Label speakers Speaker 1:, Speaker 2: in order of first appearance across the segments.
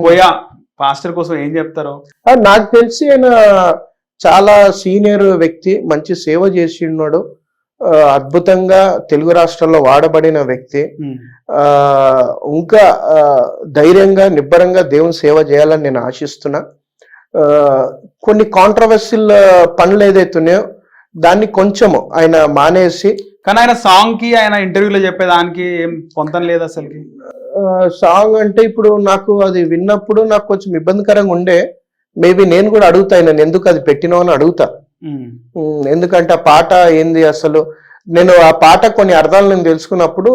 Speaker 1: పోయా పాస్టర్ కోసం ఏం చెప్తారు?
Speaker 2: నాకు తెలిసి ఆయన చాలా సీనియర్ వ్యక్తి, మంచి సేవ చేసి ఉన్నాడు, అద్భుతంగా తెలుగు రాష్ట్రాల్లో వాడబడిన వ్యక్తి. ఇంకా ధైర్యంగా నిబ్బరంగా దేవుని సేవ చేయాలని నేను ఆశిస్తున్నా. కొన్ని కాంట్రవర్షియల్ పనులు ఏదైతున్నాయో దాన్ని కొంచెము ఆయన మానేసి,
Speaker 1: కానీ ఆయన సాంగ్ కి ఆయన ఇంటర్వ్యూలో చెప్పేదానికి ఏం పొంతం లేదు అసలుకి.
Speaker 2: సాంగ్ అంటే ఇప్పుడు నాకు అది విన్నప్పుడు నాకు కొంచెం ఇబ్బందికరంగా ఉండే. మేబీ నేను కూడా అడుగుతా ఆయన ఎందుకు అది పెట్టినావు అని అడుగుతా. ఎందుకంటే ఆ పాట ఏంది అసలు, నేను ఆ పాట కొన్ని అర్థాలు నేను తెలుసుకున్నప్పుడు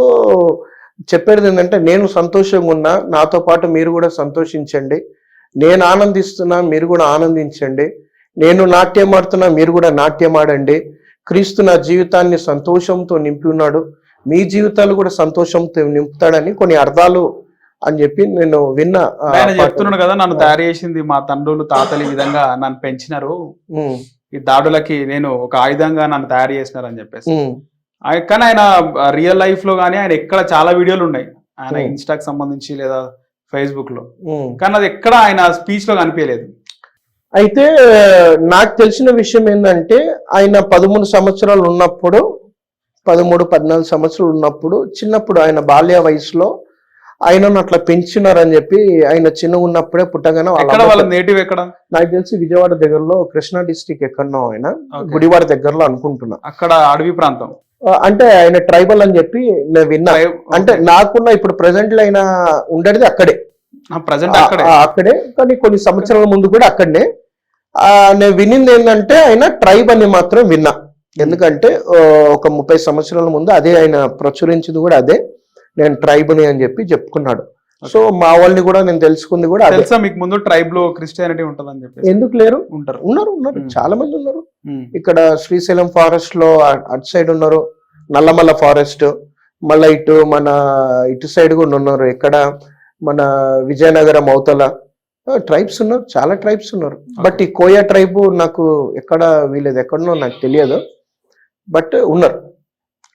Speaker 2: చెప్పేది ఏంటంటే, నేను సంతోషంగా ఉన్నా, నాతో పాటు మీరు కూడా సంతోషించండి, నేను ఆనందిస్తున్నా మీరు కూడా ఆనందించండి, నేను నాట్యం ఆడుతున్నా మీరు కూడా నాట్యం ఆడండి, క్రీస్తు నా జీవితాన్ని సంతోషంతో నింపి ఉన్నాడు, మీ జీవితాలు కూడా సంతోషంతో నింపుతాడని కొన్ని అర్థాలు అని చెప్పి నేను విన్నా.
Speaker 1: ఆయన చెప్తున్నాడు కదా, నన్ను తయారు చేసింది మా తండ్రులు తాతలు, ఈ విధంగా నన్ను పెంచినారు, ఈ దాడులకి నేను ఒక ఆయుధంగా నన్ను తయారు చేసినారు అని చెప్పేసి. కానీ ఆయన రియల్ లైఫ్ లో కానీ ఆయన ఎక్కడ చాలా వీడియోలు ఉన్నాయి ఆయన ఇన్స్టాకి సంబంధించి లేదా ఫేస్బుక్ లో, కానీ అది ఎక్కడ ఆయన స్పీచ్ లో కనిపించలేదు.
Speaker 2: అయితే నాకు తెలిసిన విషయం ఏంటంటే, ఆయన 13 సంవత్సరాలు ఉన్నప్పుడు, 13-14 సంవత్సరాలు ఉన్నప్పుడు, చిన్నప్పుడు ఆయన బాల్య వయసులో ఆయనను అట్లా పెంచినారని చెప్పి, ఆయన చిన్నగా ఉన్నప్పుడే పుట్టగానే
Speaker 1: వాళ్ళ నేటివ్ ఎక్కడ
Speaker 2: నాకు తెలిసి విజయవాడ దగ్గరలో, కృష్ణా డిస్టిక్ ఎక్కడనో, ఆయన గుడివాడ దగ్గరలో అనుకుంటున్నా, అక్కడ
Speaker 1: అడవి ప్రాంతం.
Speaker 2: అంటే ఆయన ట్రైబల్ అని చెప్పి నేను విన్నా. అంటే నాకున్న ఇప్పుడు ప్రెసెంట్ లో ఆయన ఉండేది అక్కడే, అక్కడే, కానీ కొన్ని సంవత్సరాల ముందు కూడా అక్కడనే. నేను వినింది ఏంటంటే ఆయన ట్రైబ్ అని మాత్రం విన్నా. ఎందుకంటే ఒక 30 సంవత్సరాల ముందు అదే ఆయన ప్రచురించింది కూడా అదే, నేను ట్రైబ్ని అని చెప్పి చెప్పుకున్నాడు. సో మా వాళ్ళని కూడా నేను తెలుసుకుంది కూడా
Speaker 1: తెలుసా మీకు ముందు ట్రైబ్ లో క్రిస్టియానిటీ ఉంటుందని చెప్పి?
Speaker 2: ఎందుకు లేరు, ఉన్నారు చాలా మంది ఉన్నారు. ఇక్కడ శ్రీశైలం ఫారెస్ట్ లో అటు సైడ్ ఉన్నారు, నల్లమల్ల ఫారెస్ట్, మళ్ళీ ఇటు సైడ్ కూడా ఉన్నారు, ఎక్కడ మన విజయనగరం అవతల ట్రైబ్స్ ఉన్నారు, చాలా ట్రైబ్స్ ఉన్నారు. బట్ ఈ కోయా ట్రైబ్ నాకు ఎక్కడ వీళ్ళది ఎక్కడనో నాకు తెలియదు, బట్ ఉన్నారు,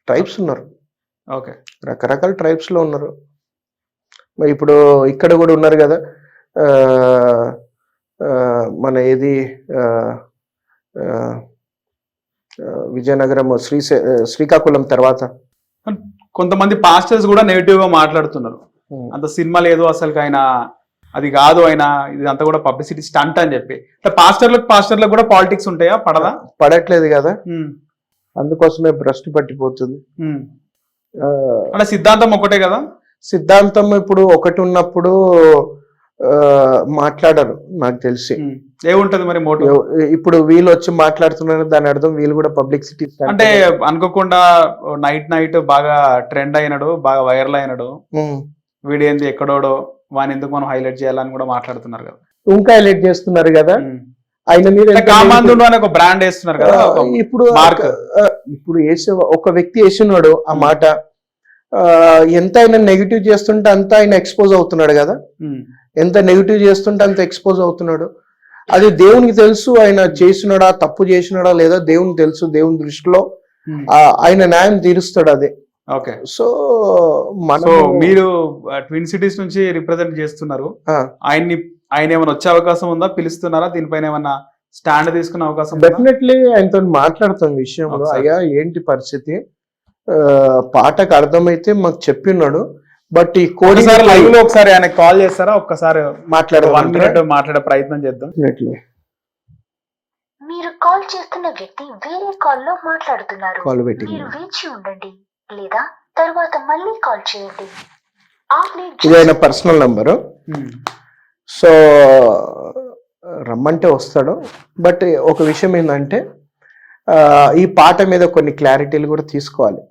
Speaker 2: ట్రైబ్స్ ఉన్నారు.
Speaker 1: ఓకే,
Speaker 2: రకరకాల ట్రైబ్స్ లో ఉన్నారు. మరి ఇప్పుడు ఇక్కడ కూడా ఉన్నారు కదా, మన ఏది విజయనగరం శ్రీకాకుళం తర్వాత
Speaker 1: కొంతమంది పాస్టర్స్ కూడా నెగిటివ్ గా మాట్లాడుతున్నారు, అంత సినిమా లేదు అసలు, ఆయన అది కాదు, ఆయన ఇదంతా కూడా పబ్లిసిటీ స్టంట్ అని చెప్పి. పాస్టర్లకు కూడా పాలిటిక్స్ ఉంటాయా?
Speaker 2: పడట్లేదు కదా, అందుకోసమే భ్రష్టు పట్టిపోతుంది.
Speaker 1: అంటే సిద్ధాంతం ఒకటే కదా,
Speaker 2: సిద్ధాంతం ఇప్పుడు ఒకటి ఉన్నప్పుడు మాట్లాడరు నాకు తెలిసి.
Speaker 1: ఏముంటది మరి మోటివ్?
Speaker 2: ఇప్పుడు వీళ్ళు వచ్చి మాట్లాడుతున్నారు, దాని అర్థం వీళ్ళు కూడా పబ్లిసిటీ.
Speaker 1: అంటే అనుకోకుండా నైట్ బాగా ట్రెండ్ అయినాడు, బాగా వైరల్ అయినాడు, వీడేంది ఎక్కడోడో, వాని ఎందుకు మనం హైలైట్ చేయాలని కూడా మాట్లాడుతున్నారు కదా,
Speaker 2: ఇంకా హైలైట్ చేస్తున్నారు కదా ఆయన మీద.
Speaker 1: ఒక బ్రాండ్ వేస్తున్నారు కదా
Speaker 2: ఇప్పుడు వేసే ఒక వ్యక్తి వేసినాడు ఆ మాట, ఎంత ఆయన నెగిటివ్ చేస్తుంటే అంత ఆయన ఎక్స్పోజ్ అవుతున్నాడు కదా, ఎంత నెగిటివ్ చేస్తుంటే అంత ఎక్స్పోజ్ అవుతున్నాడు. అది దేవునికి తెలుసు ఆయన చేసినాడా, తప్పు చేసినాడా లేదా దేవునికి తెలుసు, దేవుని దృష్టిలో ఆయన న్యాయం తీరుస్తాడు అదే.
Speaker 1: ఓకే, సో మీరు ట్విన్ సిటీస్ నుంచి రిప్రజెంట్ చేస్తున్నారు, ఆయన ఏమైనా వచ్చే అవకాశం ఉందా? పిలుస్తున్నారా? దీనిపైన ఏమన్నా స్టాండ్ తీసుకునే అవకాశం?
Speaker 2: డెఫినెట్లీ ఆయనతో మాట్లాడుతాం విషయంలో, అయ్యా ఏంటి పరిస్థితి, పాటకు అర్థమైతే మాకు చెప్పిన్నాడు, బట్ ఈ కోడి
Speaker 1: లైవ్ లో ఒకసారి ఆయన కాల్ చేస్తారా? ఒక్కసారి మాట్లాడే ప్రయత్నం చేద్దాం.
Speaker 3: మీరు కాల్ చేస్తున్న వ్యక్తి వేరే కాల్ లో మాట్లాడుతున్నారు, మీరు వేచి ఉండండి లేదా తర్వాత మళ్ళీ కాల్ చేయండి.
Speaker 2: ఇది ఆయన పర్సనల్ నంబరు, సో రమ్మంటే వస్తాడు. బట్ ఒక విషయం ఏంటంటే, ఈ పాట మీద కొన్ని క్లారిటీలు కూడా తీసుకోవాలి,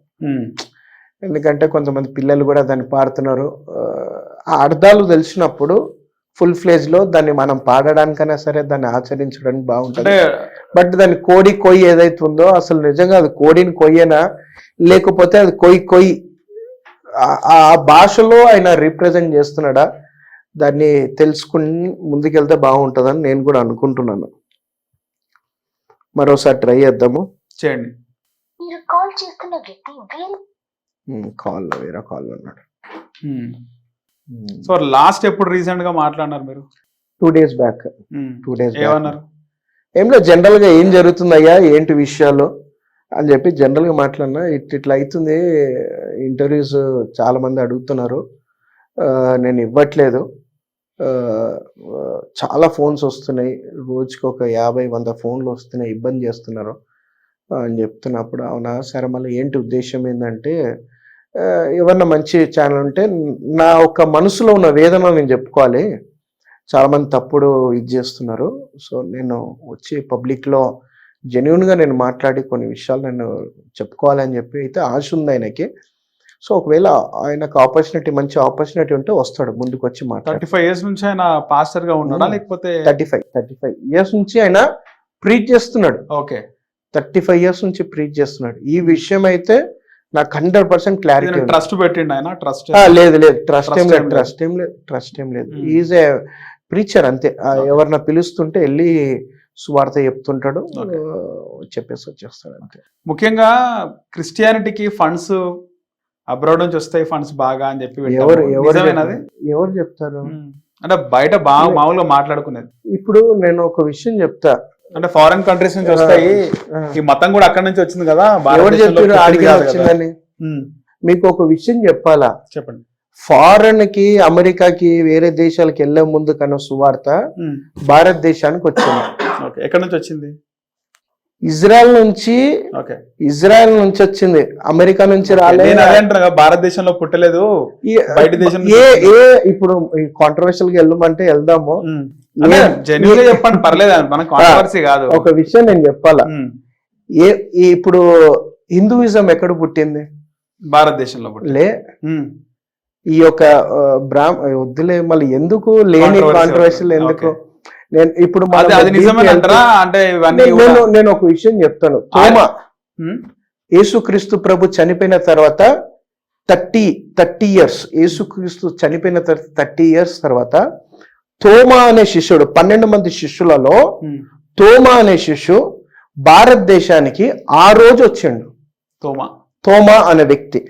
Speaker 2: ఎందుకంటే కొంతమంది పిల్లలు కూడా దాన్ని పాడుతున్నారు. ఆ అర్థాలు తెలిసినప్పుడు ఫుల్ ఫ్లేజ్ లో దాన్ని మనం పాడడానికైనా సరే దాన్ని ఆచరించడానికి బాగుంటుంది. బట్ దాని కోడి కొయ్యి ఏదైతే ఉందో, అసలు నిజంగా అది కోడిని కొయ్యేనా లేకపోతే అది కొయ్యి ఆ భాషలో ఆయన రిప్రజెంట్ చేస్తున్నాడా, దాన్ని తెలుసుకుని ముందుకెళ్తే బాగుంటుందని నేను కూడా అనుకుంటున్నాను. మరోసారి ట్రై చేద్దాము,
Speaker 1: చేయండి.
Speaker 3: మీరు కాల్ చేస్తున్న వ్యక్తి
Speaker 2: వేరే కాల్ ఉన్నాడు.
Speaker 1: సో లాస్ట్ ఎప్పుడు రీసెంట్ గా మాట్లాడినారు మీరు?
Speaker 2: 2 days బ్యాక్.
Speaker 1: ఉమ్.
Speaker 2: 2 days
Speaker 1: ఏమన్నారు?
Speaker 2: ఏం లేదు, జనరల్ గా ఏం జరుగుతుందయ్యా ఏంటి విషయాలు అని చెప్పి జనరల్ గా మాట్లాడినా. ఇట్లా అవుతుంది, ఇంటర్వ్యూస్ చాలా మంది అడుగుతున్నారు, నేను ఇవ్వట్లేదు, చాలా ఫోన్స్ వస్తున్నాయి, రోజుకి ఒక 50-100 ఫోన్లు వస్తున్నాయి, ఇబ్బంది చేస్తున్నారు అని చెప్తున్నప్పుడు, అవునా సరే మళ్ళీ ఏంటి ఉద్దేశం ఏంటంటే, ఏమన్నా మంచి ఛానల్ ఉంటే నా ఒక మనసులో ఉన్న వేదన నేను చెప్పుకోవాలి, చాలా మంది తప్పుడు ఇది చేస్తున్నారు, సో నేను వచ్చి పబ్లిక్లో జెన్యున్గా నేను మాట్లాడి కొన్ని విషయాలు నేను చెప్పుకోవాలని చెప్పి అయితే ఆశ ఉంది ఆయనకి. సో ఒకవేళ ఆయనకు ఆపర్చునిటీ, మంచి ఆపర్చునిటీ ఉంటే వస్తాడు ముందుకు వచ్చి మాట్లాడు.
Speaker 1: 35 years నుంచి ఆయన పాస్టర్ గా ఉన్నాడా లేకపోతే?
Speaker 2: 35 years నుంచి ఆయన ప్రీచ్ చేస్తున్నాడు.
Speaker 1: ఓకే,
Speaker 2: 35 years నుంచి ప్రీచ్ చేస్తున్నాడు. ఈ విషయం అయితే నాకు 100% క్లారిటీ.
Speaker 1: ట్రస్ట్ పెట్టిండు ఆయన? ట్రస్ట్
Speaker 2: లేదు, ట్రస్ట్ ఏం లేదు. ఈజ్ ఏ ప్రీచర్ అంతే. ఎవరన్నా పిలుస్తుంటే వెళ్ళి సువార్త చెప్తుంటాడు, చెప్పేసి వచ్చేస్తాడు అంతే.
Speaker 1: ముఖ్యంగా క్రిస్టియానిటీకి ఫండ్స్ అబ్రాడ్ నుంచి వస్తాయి, ఫండ్స్ బాగా అని చెప్పి
Speaker 2: ఎవరు చెప్తారు
Speaker 1: అంటే బయట బాగా మామూలుగా మాట్లాడుకునేది.
Speaker 2: ఇప్పుడు నేను ఒక విషయం చెప్తా,
Speaker 1: అంటే ఫారెన్ కంట్రీస్ నుంచి వస్తాయి, ఈ మతం కూడా అక్కడ నుంచి వచ్చింది కదా.
Speaker 2: ఎవరు చెప్పారు ఆడికి వచ్చిందని? మీకు ఒక విషయం చెప్పాలా?
Speaker 1: చెప్పండి.
Speaker 2: ఫారెన్ కి, అమెరికాకి, వేరే దేశాలకు వెళ్లే ముందు కన్నా సువార్త భారతదేశానికి వచ్చింది.
Speaker 1: ఎక్కడి నుంచి వచ్చింది?
Speaker 2: ఇజ్రాయెల్ నుంచి వచ్చింది, అమెరికా నుంచి రాలేదు.
Speaker 1: భారతదేశంలో పుట్టలేదు, బయట దేశం.
Speaker 2: ఇప్పుడు కాంట్రవర్షియల్ గా వెళ్ళమంటే వెళ్దాము,
Speaker 1: చెప్పండి పర్లేదు, మనకు కాంట్రవర్సీ కాదు. ఒక
Speaker 2: విషయం నేను చెప్పాలా, ఇప్పుడు హిందూయిజం ఎక్కడ పుట్టింది?
Speaker 1: భారతదేశంలో
Speaker 2: లే. ఈ యొక్క వద్దులే మళ్ళీ, ఎందుకు లేని కాంట్రవర్షియల్ ఎందుకు? నేను ఇప్పుడు నేను ఒక విషయం చెప్తాను. తోమా, యేసుక్రీస్తు ప్రభు చనిపోయిన తర్వాత 30 years, యేసుక్రీస్తు చనిపోయిన 30 years తర్వాత తోమా అనే శిష్యుడు, 12 మంది శిష్యులలో తోమా అనే శిష్యు భారతదేశానికి ఆ రోజు వచ్చిండు. తోమా అనే వ్యక్తి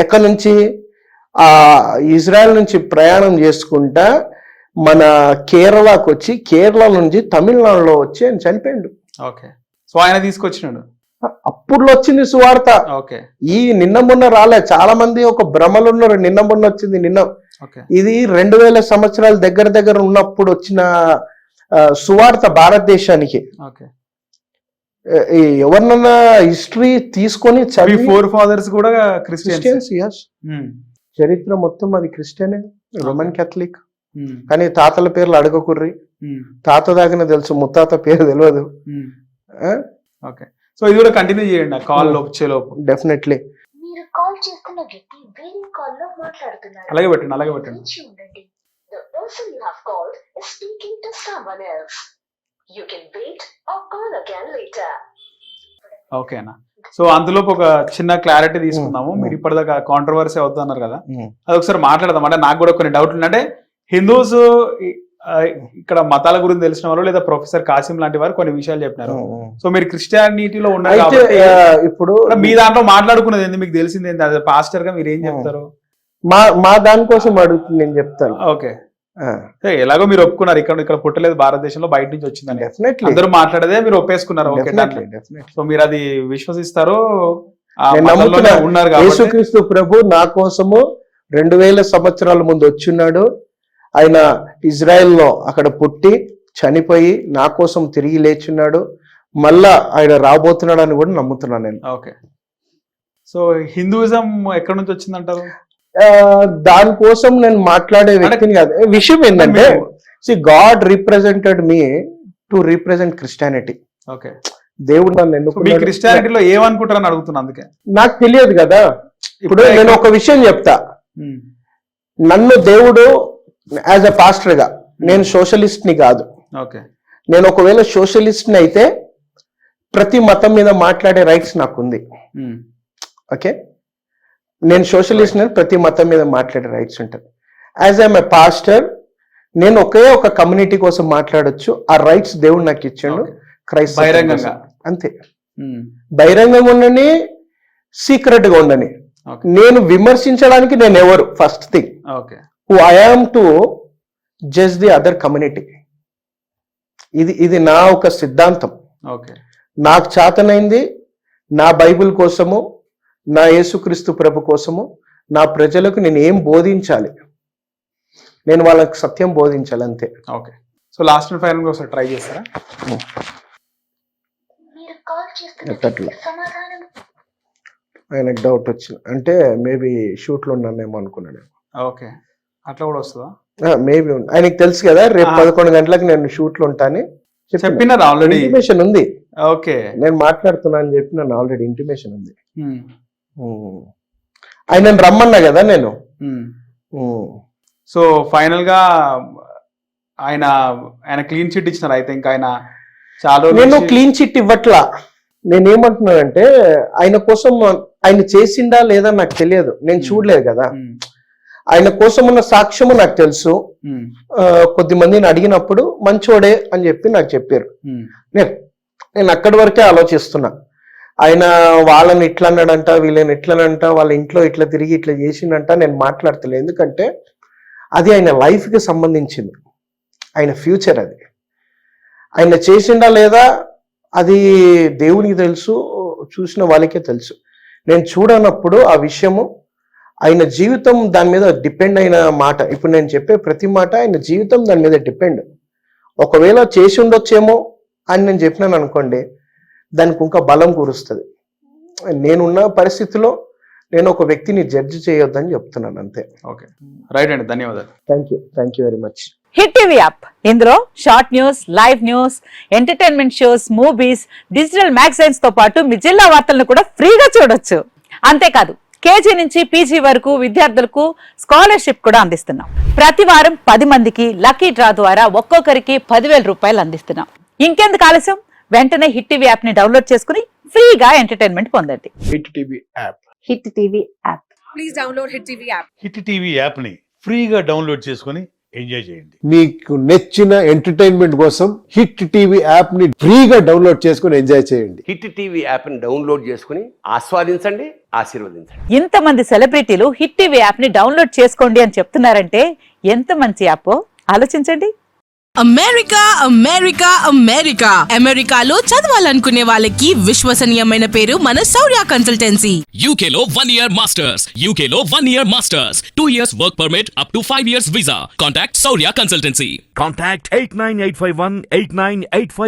Speaker 2: ఎక్కడి నుంచి? ఇజ్రాయెల్ నుంచి ప్రయాణం చేసుకుంటా మన కేరళకు వచ్చి, కేరళ నుంచి తమిళనాడులో వచ్చి ఆయన చనిపోయిండు.
Speaker 1: సో ఆయన తీసుకొచ్చినాడు,
Speaker 2: అప్పుడు వచ్చింది సువార్త. ఈ నిన్న మొన్న రాలే. చాలా మంది ఒక భ్రమలు ఉన్నారు, నిన్న మొన్న వచ్చింది. ఇది 2000 సంవత్సరాల దగ్గర ఉన్నప్పుడు వచ్చిన సువార్త భారతదేశానికి. ఎవరినన్నా హిస్టరీ తీసుకొని చదివి,
Speaker 1: ఫోర్ ఫాదర్స్ కూడా క్రిస్టియన్స్.
Speaker 2: చరిత్ర మొత్తం అది క్రిస్టియనే, రోమన్ క్యాథలిక్. కానీ తాతల పేర్లు అడగకుర్రి, తాత దాకా తెలుసు, ముత్తాత పేరు తెలియదు.
Speaker 1: సో ఇది కూడా కంటిన్యూ చేయండి కాల్ వచ్చేలోపు.
Speaker 2: డెఫినెట్లీ.
Speaker 3: మీరు కాల్ చేస్తున్న వ్యక్తి వేరే కాల్ లో మాట్లాడుతున్నారు.
Speaker 1: అలాగే పెట్టండి.
Speaker 3: ఉండండి. The person you have called is speaking to someone else. You can wait or call again later.
Speaker 1: ఓకేనా? సో అందులోపు ఒక చిన్న క్లారిటీ తీసుకుందాము. మీరు ఇప్పటిదాకా కాంట్రవర్సీ అవుతుంది అన్నారు కదా, అది ఒకసారి మాట్లాడదాం. అంటే నాకు కూడా కొన్ని డౌట్లు. అంటే హిందూస్ ఇక్కడ మతాల గురించి తెలిసిన వాళ్ళు, లేదా ప్రొఫెసర్ కాసిం లాంటి వారు కొన్ని విషయాలు చెప్పినారు. సో మీరు క్రిస్టియానిటీలో ఉన్నారు కాబట్టి
Speaker 2: ఇప్పుడు
Speaker 1: మీ దాంట్లో మాట్లాడుకున్నది ఏంది, మీకు తెలిసింది ఏంది? అది పాస్టర్ గా మీరు ఏం చెప్తారు?
Speaker 2: మా దానికోసం అడుగుతుంది, నేను చెప్తాను.
Speaker 1: ఓకే, ఎలాగో మీరు ఒప్పుకున్నారు, ఇక్కడ పుట్టలేదు, భారతదేశంలో బయట నుంచి వచ్చిందని అందరూ మాట్లాడేదే మీరు ఒప్పేసుకున్నారు. ఓకే, సో మీరు అది విశ్వసిస్తారు,
Speaker 2: ఉన్నారు. యేసుక్రీస్తు ప్రభు నా కోసము 2000 సంవత్సరాల ముందు వచ్చిన్నాడు. ఆయన ఇజ్రాయెల్లో అక్కడ పుట్టి చనిపోయి నా కోసం తిరిగి లేచున్నాడు, మళ్ళా ఆయన రాబోతున్నాడు అని కూడా నమ్ముతున్నాను నేను.
Speaker 1: ఓకే, సో హిందూయిజం ఎక్కడి నుంచి వచ్చిందంటారు?
Speaker 2: దానికోసం నేను మాట్లాడే వ్యక్తిని కాదు. విషయం ఏంటంటే, God represented me to represent Christianity.
Speaker 1: Okay,
Speaker 2: దేవుడు నన్ను ఎందుకు
Speaker 1: క్రిస్టియానిటీలో ఏమనుకుంటారని అడుగుతున్నా, అందుకే.
Speaker 2: నాకు తెలియదు కదా. ఇప్పుడు నేను ఒక విషయం చెప్తా, నన్ను దేవుడు యాజ్ అ పాస్టర్ గా, నేను సోషలిస్ట్ ని కాదు.
Speaker 1: ఓకే,
Speaker 2: నేను ఒకవేళ సోషలిస్ట్ ని అయితే ప్రతి మతం మీద మాట్లాడే రైట్స్ నాకుంది. ఓకే, నేను సోషలిస్ట్ ని, ప్రతి మతం మీద మాట్లాడే రైట్స్ ఉంటుంది. యాజ్ ఐఎమ్ ఎ పాస్టర్, నేను ఒకే ఒక కమ్యూనిటీ కోసం మాట్లాడొచ్చు. ఆ రైట్స్ దేవుడు నాకు ఇచ్చాడు. క్రైస్తవ
Speaker 1: బహిరంగంగా
Speaker 2: అంతే, బహిరంగంగా ఉండని, సీక్రెట్ గా ఉండని. నేను విమర్శించడానికి నేను ఎవరు, first thing. Who I am to judge the other community. ఇది నా ఒక సిద్ధాంతం.
Speaker 1: ఓకే.
Speaker 2: నాకు చేతనైంది నా బైబిల్ కోసము, నా యేసుక్రీస్తు ప్రభు కోసము, నా ప్రజలకు నేను ఏం బోధించాలి, నేను వాళ్ళకి సత్యం బోధించాలి అంతే.
Speaker 1: Okay. So last and final ఒకసారి ట్రై చేస్తారా?
Speaker 3: మీరు కాల్ చేస్తున్న
Speaker 2: ఎట్లా
Speaker 3: వ్యక్తికి సమాధానం
Speaker 2: ఆయనకు డౌట్ వచ్చింది అంటే మేబీ షూట్లో ఉన్నానేమో అనుకున్నాడు.
Speaker 1: ఓకే, అట్లా కూడా వస్తుందా?
Speaker 2: మేబీ ఆయనకు తెలుసు కదా రేపు 11 గంటలకు నేను షూట్లో ఉంటాను
Speaker 1: చెప్పినారు ఆల్రెడీ,
Speaker 2: ఇంటిమేషన్ ఉంది.
Speaker 1: ఓకే,
Speaker 2: నేను మాట్లాడుతున్నా అని చెప్పి నన్ను ఆల్రెడీ ఇంటిమేషన్ ఉంది. ఆయన రమ్మన్నా కదా నేను.
Speaker 1: సో ఫైనల్ గా ఆయన క్లీన్ చిట్ ఇచ్చినారు అయితే. ఇంకా ఆయన చాలా
Speaker 2: నేను క్లీన్ చిట్ ఇవ్వట్లా. నేనేమంటున్నానంటే ఆయన కోసం ఆయన చేసిండా లేదా నాకు తెలియదు, నేను చూడలేదు కదా. ఆయన కోసం ఉన్న సాక్ష్యము నాకు తెలుసు. కొద్ది మందిని అడిగినప్పుడు మంచోడే అని చెప్పి నాకు చెప్పారు. నేను అక్కడి వరకే ఆలోచిస్తున్నా. ఆయన వాళ్ళని ఇట్లా అన్నాడంట, వీళ్ళని ఇట్లనంట, వాళ్ళ ఇంట్లో ఇట్లా తిరిగి ఇట్లా చేసిండంట నేను మాట్లాడతలేదు. ఎందుకంటే అది ఆయన లైఫ్కి సంబంధించింది, ఆయన ఫ్యూచర్. అది ఆయన చేసిండా లేదా అది దేవునికి తెలుసు, చూసిన వాళ్ళకే తెలుసు. నేను చూడనప్పుడు ఆ విషయము ఆయన జీవితం దాని మీద డిపెండ్ అయిన మాట. ఇప్పుడు నేను చెప్పే ప్రతి మాట ఆయన జీవితం దాని మీద డిపెండ్. ఒకవేళ చేసి ఉండొచ్చేమో అని నేను చెప్పినాను అనుకోండి, దానికి ఇంకా బలం కూరుస్తుంది. నేనున్న పరిస్థితిలో నేను ఒక వ్యక్తిని జడ్జి చేయొద్దని చెప్తున్నాను అంతే.
Speaker 1: ఓకే, రైట్ అండి, ధన్యవాదాలు.
Speaker 2: Thank you very much.
Speaker 4: Hit TV app, ఇందులో short news, live news, entertainment shows, movies, digital magazines తో పాటు మీ జిల్లా వార్తలను కూడా ఫ్రీగా చూడొచ్చు. అంతేకాదు కేజీ నుంచి పీజీ వరకు విద్యార్థులకు స్కాలర్షిప్ కూడా అందిస్తున్నాం. ప్రతి వారం 10 మందికి లక్కీ డ్రా ద్వారా ఒక్కొక్కరికి 10,000 రూపాయలు అందిస్తున్నాం. ఇంకెందుకు ఆలస్యం, వెంటనే హిట్ టీవీ యాప్ ని డౌన్లోడ్ చేసుకుని ఫ్రీగా ఎంటర్టైన్మెంట్ పొందండి.
Speaker 5: Hit TV app.
Speaker 4: Hit TV app.
Speaker 6: Please download hit TV app.
Speaker 5: Hit TV app ని ఫ్రీగా డౌన్లోడ్ చేసుకొని ఎంజాయ్ చేయండి.
Speaker 7: మీకు నచ్చిన ఎంటర్టైన్మెంట్ కోసం హిట్ టీవీ యాప్ ని ఫ్రీగా డౌన్లోడ్ చేసుకొని ఎంజాయ్ చేయండి.
Speaker 8: హిట్ టీవీ యాప్ ని డౌన్లోడ్ చేసుకుని ఆస్వాదించండి, ఆశీర్వదించండి.
Speaker 4: ఇంతమంది సెలబ్రిటీలు హిట్ టీవీ యాప్ ని డౌన్లోడ్ చేసుకోండి అని చెప్తున్నారంటే ఎంత మంచి యాప్ ఆలోచించండి.
Speaker 6: అమెరికా అమెరికా అమెరికా అమెరికాలో చదవాలనుకునే వాళ్ళకి విశ్వసనీయమైన పేరు మన శౌర్య కన్సల్టెన్సీ.
Speaker 9: UK లో 1 year masters. UK లో 1 year masters. 2 years work permit up to 5 years visa. Contact Saurya Consultancy.
Speaker 10: Contact 89851 8985.